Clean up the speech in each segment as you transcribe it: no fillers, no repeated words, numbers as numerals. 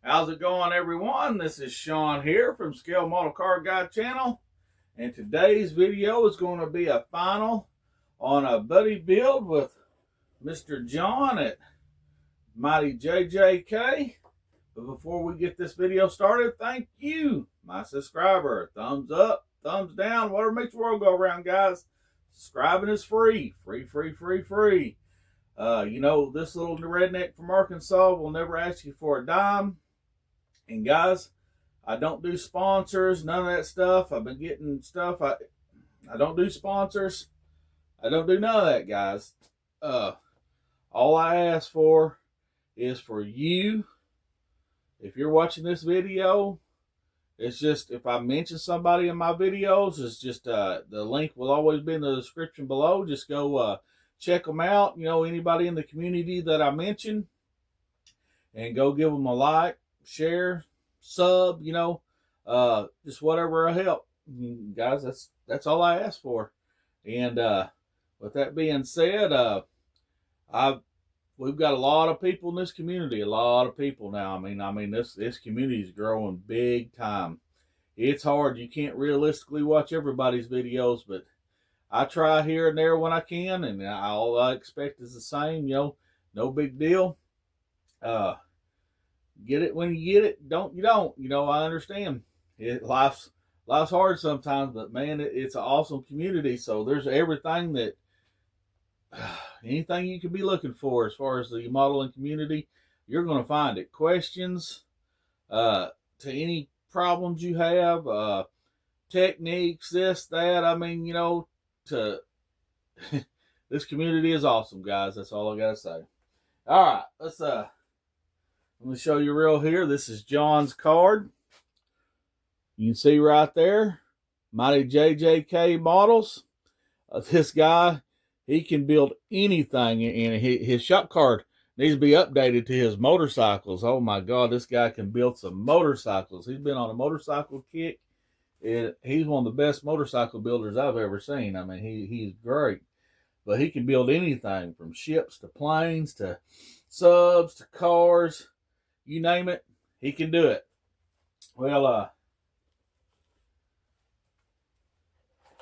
How's it going, everyone? This is Sean here from Scale Model Car Guy channel, and today's video is going to be a final on a buddy build with Mr. John at Mighty JJK. But before we get this video started, thank you, my subscriber. Thumbs up, thumbs down, whatever makes the world go around, guys. Subscribing is free. Free. You know, this little redneck from Arkansas will never ask you for a dime. And guys, I don't do sponsors, none of that stuff. I've been getting stuff. I don't do sponsors. I don't do none of that, guys. All I ask for is for you, if you're watching this video, it's just, if I mention somebody in my videos, it's just, the link will always be in the description below. Just go check them out. You know, anybody in the community that I mention, and go give them a like, share, sub, you know, just whatever will help. Guys, that's all I ask for. And with that being said, we've got a lot of people in this community, a lot of people now. I mean this community is growing big time. It's hard. You can't realistically watch everybody's videos, but I try here and there when I can, and all I expect is the same, you know, no big deal. Get it when you get it. Don't you don't. You know, I understand. Life's hard sometimes, but man, it's an awesome community. So there's everything that, anything you could be looking for as far as the modeling community, you're going to find it. Questions, to any problems you have, techniques, this, that. I mean, you know, this community is awesome, guys. That's all I got to say. All right, I'm going to show you real here. This is John's card. You can see right there, Mighty JJK models. This guy, he can build anything, and his shop card needs to be updated to his motorcycles. Oh my God, this guy can build some motorcycles. He's been on a motorcycle kick. He's one of the best motorcycle builders I've ever seen. I mean, he's great. But he can build anything from ships to planes to subs to cars. You name it, he can do it. Well,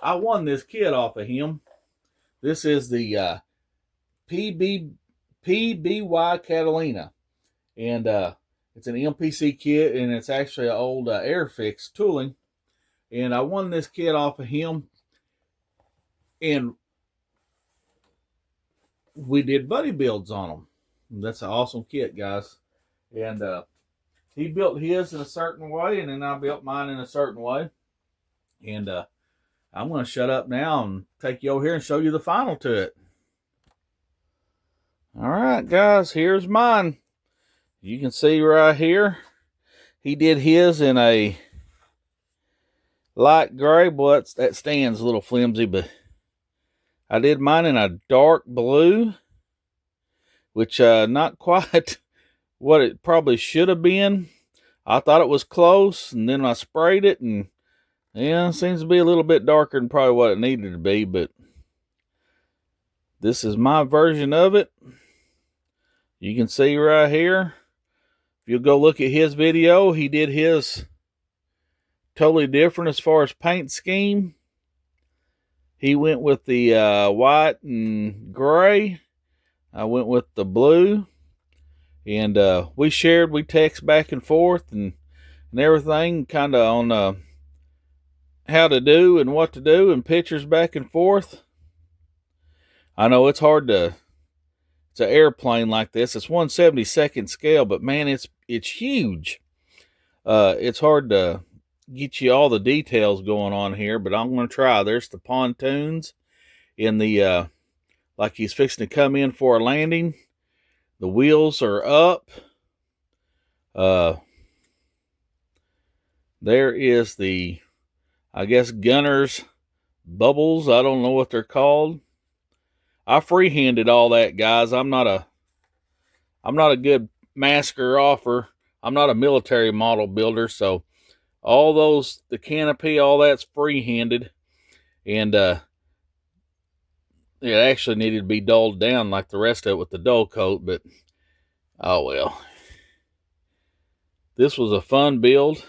I won this kit off of him. This is the PBY Catalina. And it's an MPC kit, and it's actually an old Airfix tooling. And I won this kit off of him. And we did buddy builds on them. That's an awesome kit, guys. And he built his in a certain way, and then I built mine in a certain way. And I'm going to shut up now and take you over here and show you the final to it. All right, guys, here's mine. You can see right here, he did his in a light gray. Boy, that stand's a little flimsy, but I did mine in a dark blue, which not quite what it probably should have been. I thought it was close, and then I sprayed it, and yeah, it seems to be a little bit darker than probably what it needed to be, but this is my version of it. You can see right here, if you'll go look at his video, he did his totally different as far as paint scheme. He went with the white and gray. I went with the blue. And we text back and forth and everything, kind of on how to do and what to do, and pictures back and forth. I know it's hard to, it's an airplane like this. It's 1/72nd scale, but man, it's huge. It's hard to get you all the details going on here, but I'm going to try. There's the pontoons in the, like he's fixing to come in for a landing. The wheels are up. There is the, I guess, gunner's bubbles. I don't know what they're called. I freehanded all that, guys. I'm not a good masker offer. I'm not a military model builder, so all those, the canopy, all that's freehanded. And it actually needed to be dulled down like the rest of it with the dull coat, but oh well. This was a fun build.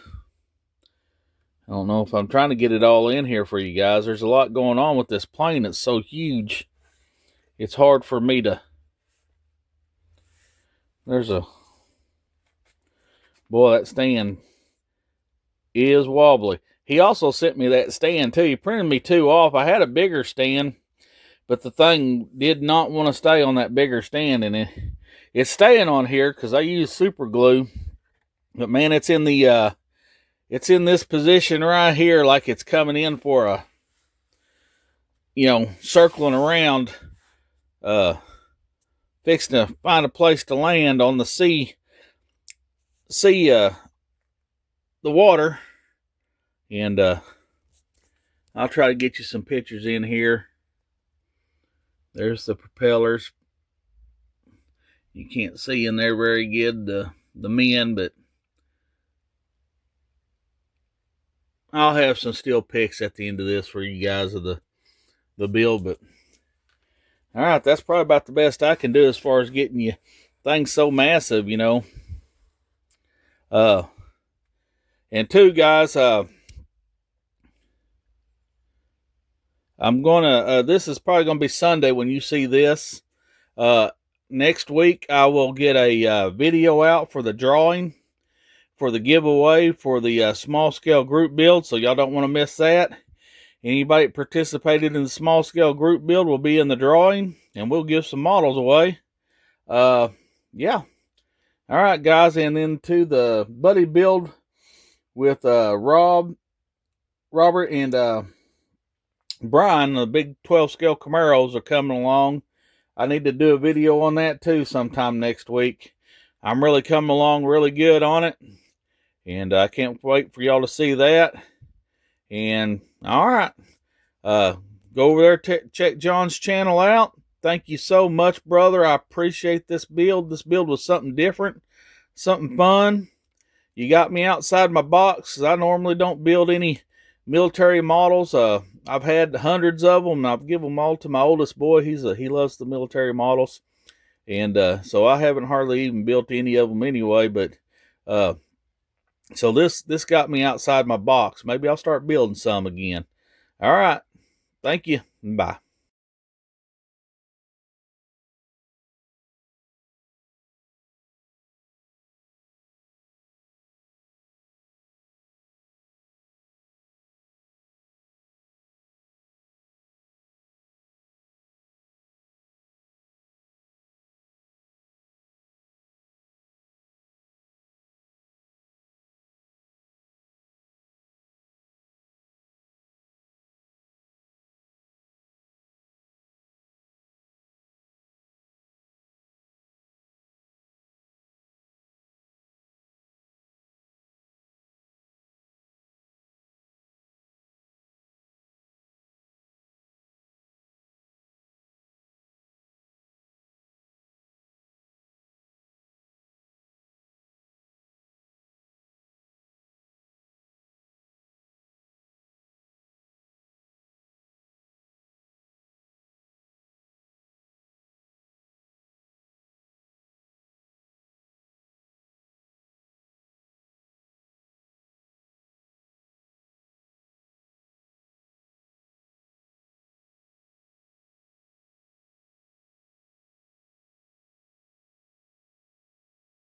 I don't know if I'm trying to get it all in here for you guys. There's a lot going on with this plane. It's so huge. It's hard for me to... Boy, that stand is wobbly. He also sent me that stand too. He printed me two off. I had a bigger stand, but the thing did not want to stay on that bigger stand, and it's staying on here because I use super glue. But man, it's in the it's in this position right here, like it's coming in for a, circling around, fixing to find a place to land on the sea, the water. And I'll try to get you some pictures in here. There's the propellers. You can't see in there very good the men, but I'll have some still pics at the end of this for you guys of the build. But all right, that's probably about the best I can do as far as getting you things so massive, And two, guys, I'm gonna this is probably gonna be Sunday when you see this. Next week I will get a video out for the drawing for the giveaway for the small scale group build, so y'all don't want to miss that. Anybody that participated in the small scale group build will be in the drawing, and we'll give some models away. Yeah. All right, guys, and into the buddy build with Robert and Brian. The big 12 scale Camaros are coming along. I need to do a video on that too sometime next week. I'm really coming along really good on it, and I can't wait for y'all to see that. And all right, go over there, check John's channel out. Thank you so much, brother. I appreciate this build. This build was something different, something fun. You got me outside my box, because I normally don't build any military models. I've had hundreds of them, and I've given them all to my oldest boy. He loves the military models, and so I haven't hardly even built any of them anyway. But so this got me outside my box. Maybe I'll start building some again. All right, thank you. Bye.